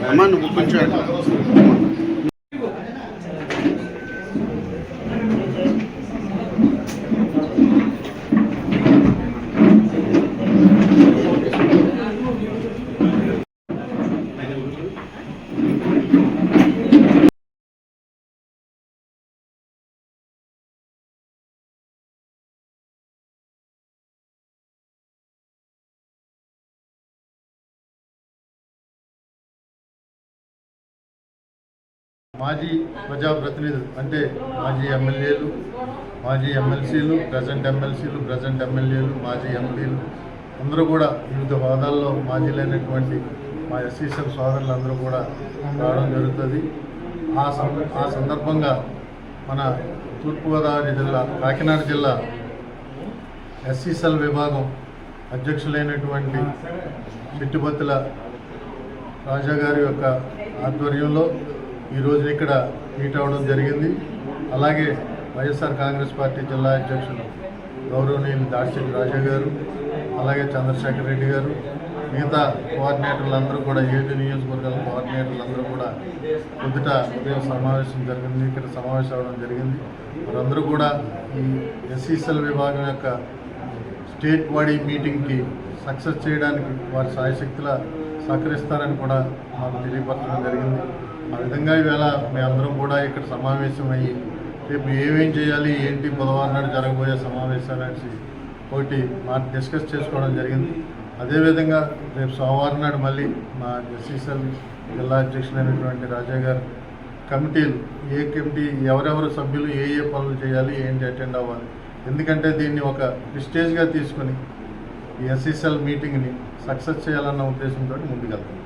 అమ్మా నువ్వు కొంచెం మాజీ ప్రజాప్రతినిధులు అంటే మాజీ ఎమ్మెల్యేలు, మాజీ ఎమ్మెల్సీలు, ప్రజెంట్ ఎమ్మెల్సీలు, ప్రజెంట్ ఎమ్మెల్యేలు, మాజీ ఎంపీలు అందరూ కూడా వివిధ హోదాల్లో మాజీలైనటువంటి మా ఎస్సీసీఎల్ సోదరులందరూ కూడా రావడం జరుగుతుంది. ఆ సందర్భంగా మన తూర్పుగోదావరి జిల్లా, కాకినాడ జిల్లా ఎస్సీసీఎల్ విభాగం అధ్యక్షులైనటువంటి చిట్టుబత్తుల రాజా గారి యొక్క ఆధ్వర్యంలో ఈరోజు ఇక్కడ మీట్ అవ్వడం జరిగింది. అలాగే వైఎస్ఆర్ కాంగ్రెస్ పార్టీ జిల్లా అధ్యక్షులు గౌరవనీయులు దాడిశెట్టి రాజా గారు, అలాగే చంద్రశేఖర్ రెడ్డి గారు, మిగతా కోఆర్డినేటర్లందరూ కూడా 7 నియోజకవర్గాల కోఆర్డినేటర్లందరూ కూడా పొద్దుట ఉదయం సమావేశం జరిగింది, ఇక్కడ సమావేశం అవ్వడం జరిగింది. వారందరూ కూడా ఈ ఎస్సీసీఎల్ విభాగం యొక్క స్టేట్ బాడీ మీటింగ్కి సక్సెస్ చేయడానికి వారి సాయశక్తుల సహకరిస్తారని కూడా మాకు తెలియపరచడం జరిగింది. ఆ విధంగా ఈవేళ మేమందరం కూడా ఇక్కడ సమావేశం అయ్యి రేపు ఏమేం చేయాలి, ఏంటి బుధవారం నాడు జరగబోయే సమావేశాన్ని ఒకటి మాకు డిస్కస్ చేసుకోవడం జరిగింది. అదేవిధంగా రేపు సోమవారం నాడు మళ్ళీ మా ఎస్సీసీఎల్ జిల్లా అధ్యక్షులైనటువంటి రాజా గారు కమిటీలు, ఏ కమిటీ ఎవరెవరు సభ్యులు ఏ పనులు చేయాలి, ఏంటి అటెండ్ అవ్వాలి, ఎందుకంటే దీన్ని ఒక ప్రిస్టేజ్గా తీసుకొని ఈ ఎస్సీసీఎల్ మీటింగ్ని సక్సెస్ చేయాలన్న ఉద్దేశంతో ముందుకెళ్తాం.